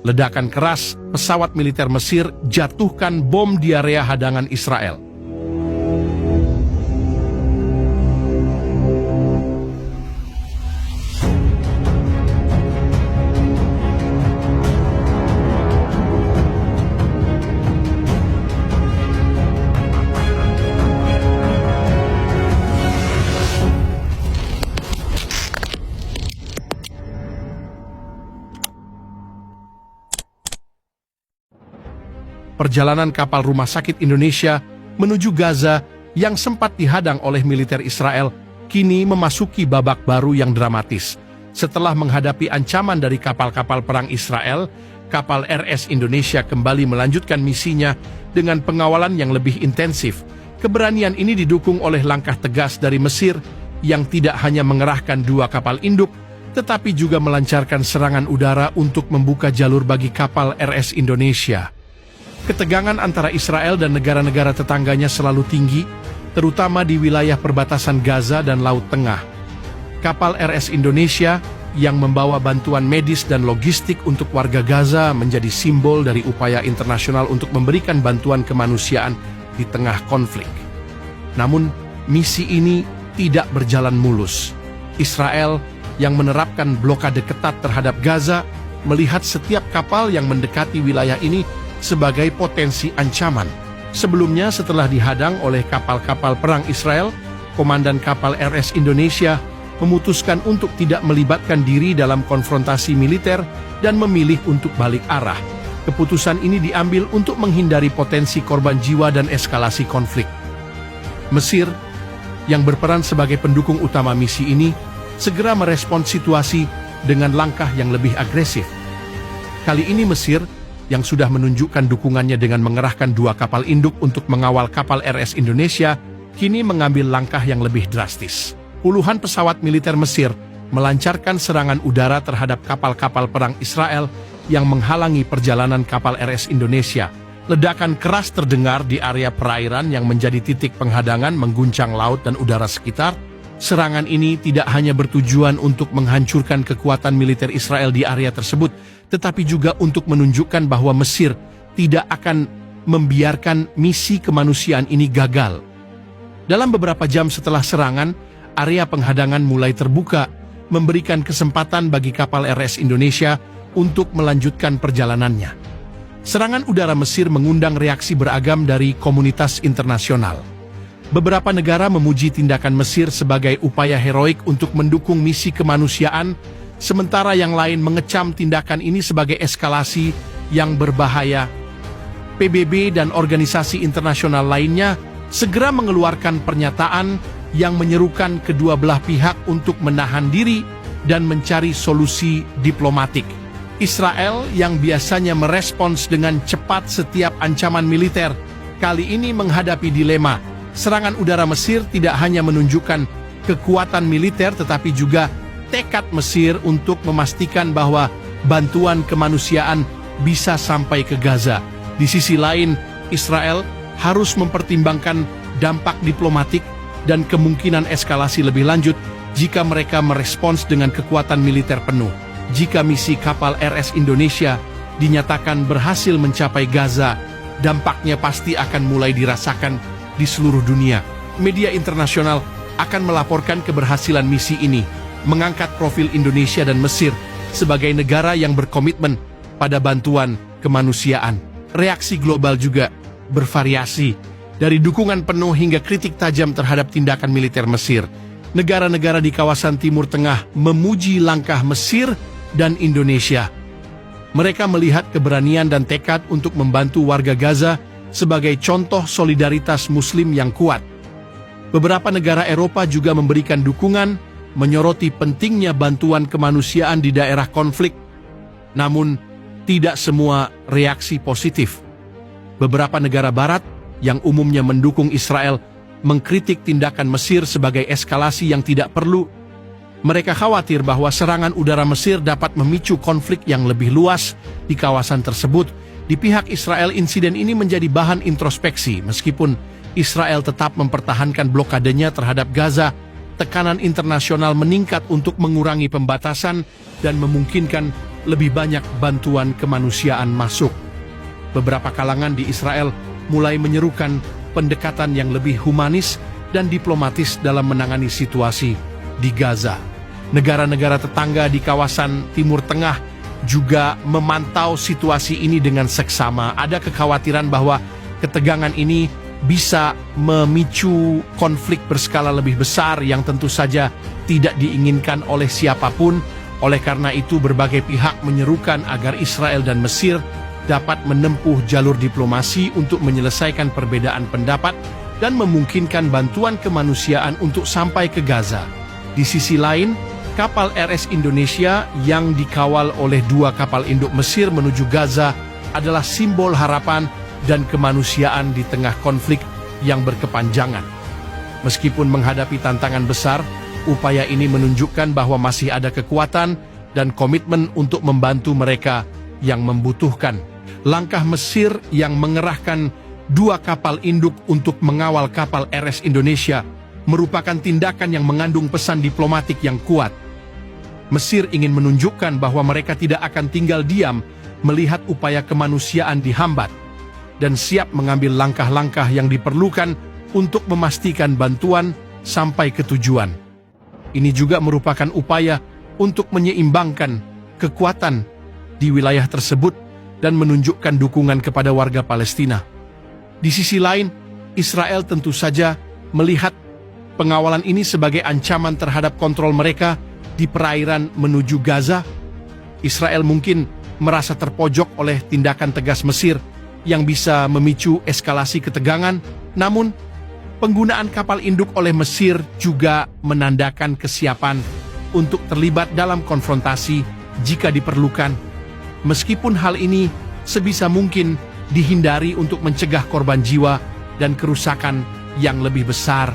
Ledakan keras, pesawat militer Mesir jatuhkan bom di area hadangan Israel. Perjalanan kapal Rumah Sakit Indonesia menuju Gaza yang sempat dihadang oleh militer Israel kini memasuki babak baru yang dramatis. Setelah menghadapi ancaman dari kapal-kapal perang Israel, kapal RS Indonesia kembali melanjutkan misinya dengan pengawalan yang lebih intensif. Keberanian ini didukung oleh langkah tegas dari Mesir yang tidak hanya mengerahkan 2 kapal induk, tetapi juga melancarkan serangan udara untuk membuka jalur bagi kapal RS Indonesia. Ketegangan antara Israel dan negara-negara tetangganya selalu tinggi, terutama di wilayah perbatasan Gaza dan Laut Tengah. Kapal RS Indonesia yang membawa bantuan medis dan logistik untuk warga Gaza menjadi simbol dari upaya internasional untuk memberikan bantuan kemanusiaan di tengah konflik. Namun, misi ini tidak berjalan mulus. Israel yang menerapkan blokade ketat terhadap Gaza melihat setiap kapal yang mendekati wilayah ini sebagai potensi ancaman. Sebelumnya, setelah dihadang oleh kapal-kapal perang Israel, komandan kapal RS Indonesia memutuskan untuk tidak melibatkan diri dalam konfrontasi militer dan memilih untuk balik arah. Keputusan ini diambil untuk menghindari potensi korban jiwa dan eskalasi konflik. Mesir, yang berperan sebagai pendukung utama misi ini, segera merespons situasi dengan langkah yang lebih agresif. Kali ini Mesir yang sudah menunjukkan dukungannya dengan mengerahkan 2 kapal induk untuk mengawal kapal RS Indonesia, kini mengambil langkah yang lebih drastis. Puluhan pesawat militer Mesir melancarkan serangan udara terhadap kapal-kapal perang Israel yang menghalangi perjalanan kapal RS Indonesia. Ledakan keras terdengar di area perairan yang menjadi titik penghadangan mengguncang laut dan udara sekitar. Serangan ini tidak hanya bertujuan untuk menghancurkan kekuatan militer Israel di area tersebut, tetapi juga untuk menunjukkan bahwa Mesir tidak akan membiarkan misi kemanusiaan ini gagal. Dalam beberapa jam setelah serangan, area penghadangan mulai terbuka, memberikan kesempatan bagi kapal RS Indonesia untuk melanjutkan perjalanannya. Serangan udara Mesir mengundang reaksi beragam dari komunitas internasional. Beberapa negara memuji tindakan Mesir sebagai upaya heroik untuk mendukung misi kemanusiaan, sementara yang lain mengecam tindakan ini sebagai eskalasi yang berbahaya. PBB dan organisasi internasional lainnya segera mengeluarkan pernyataan yang menyerukan kedua belah pihak untuk menahan diri dan mencari solusi diplomatik. Israel yang biasanya merespons dengan cepat setiap ancaman militer, kali ini menghadapi dilema. Serangan udara Mesir tidak hanya menunjukkan kekuatan militer tetapi juga tekad Mesir untuk memastikan bahwa bantuan kemanusiaan bisa sampai ke Gaza. Di sisi lain, Israel harus mempertimbangkan dampak diplomatik dan kemungkinan eskalasi lebih lanjut jika mereka merespons dengan kekuatan militer penuh. Jika misi kapal RS Indonesia dinyatakan berhasil mencapai Gaza, dampaknya pasti akan mulai dirasakan di seluruh dunia. Media internasional akan melaporkan keberhasilan misi ini, mengangkat profil Indonesia dan Mesir sebagai negara yang berkomitmen pada bantuan kemanusiaan. Reaksi global juga bervariasi, dari dukungan penuh hingga kritik tajam terhadap tindakan militer Mesir. Negara-negara di kawasan Timur Tengah memuji langkah Mesir dan Indonesia. Mereka melihat keberanian dan tekad untuk membantu warga Gaza sebagai contoh solidaritas Muslim yang kuat. Beberapa negara Eropa juga memberikan dukungan, menyoroti pentingnya bantuan kemanusiaan di daerah konflik. Namun, tidak semua reaksi positif. Beberapa negara Barat yang umumnya mendukung Israel mengkritik tindakan Mesir sebagai eskalasi yang tidak perlu. Mereka khawatir bahwa serangan udara Mesir dapat memicu konflik yang lebih luas di kawasan tersebut. Di pihak Israel, insiden ini menjadi bahan introspeksi. Meskipun Israel tetap mempertahankan blokadenya terhadap Gaza, tekanan internasional meningkat untuk mengurangi pembatasan dan memungkinkan lebih banyak bantuan kemanusiaan masuk. Beberapa kalangan di Israel mulai menyerukan pendekatan yang lebih humanis dan diplomatis dalam menangani situasi di Gaza. Negara-negara tetangga di kawasan Timur Tengah juga memantau situasi ini dengan seksama. Ada kekhawatiran bahwa ketegangan ini bisa memicu konflik berskala lebih besar yang tentu saja tidak diinginkan oleh siapapun. Oleh karena itu, berbagai pihak menyerukan agar Israel dan Mesir dapat menempuh jalur diplomasi untuk menyelesaikan perbedaan pendapat dan memungkinkan bantuan kemanusiaan untuk sampai ke Gaza. Di sisi lain, kapal RS Indonesia yang dikawal oleh 2 kapal induk Mesir menuju Gaza adalah simbol harapan dan kemanusiaan di tengah konflik yang berkepanjangan. Meskipun menghadapi tantangan besar, upaya ini menunjukkan bahwa masih ada kekuatan dan komitmen untuk membantu mereka yang membutuhkan. Langkah Mesir yang mengerahkan 2 kapal induk untuk mengawal kapal RS Indonesia merupakan tindakan yang mengandung pesan diplomatik yang kuat. Mesir ingin menunjukkan bahwa mereka tidak akan tinggal diam melihat upaya kemanusiaan dihambat dan siap mengambil langkah-langkah yang diperlukan untuk memastikan bantuan sampai ke tujuan. Ini juga merupakan upaya untuk menyeimbangkan kekuatan di wilayah tersebut dan menunjukkan dukungan kepada warga Palestina. Di sisi lain, Israel tentu saja melihat pengawalan ini sebagai ancaman terhadap kontrol mereka di perairan menuju Gaza. Israel mungkin merasa terpojok oleh tindakan tegas Mesir yang bisa memicu eskalasi ketegangan. Namun, penggunaan kapal induk oleh Mesir juga menandakan kesiapan untuk terlibat dalam konfrontasi jika diperlukan. Meskipun hal ini sebisa mungkin dihindari untuk mencegah korban jiwa dan kerusakan yang lebih besar.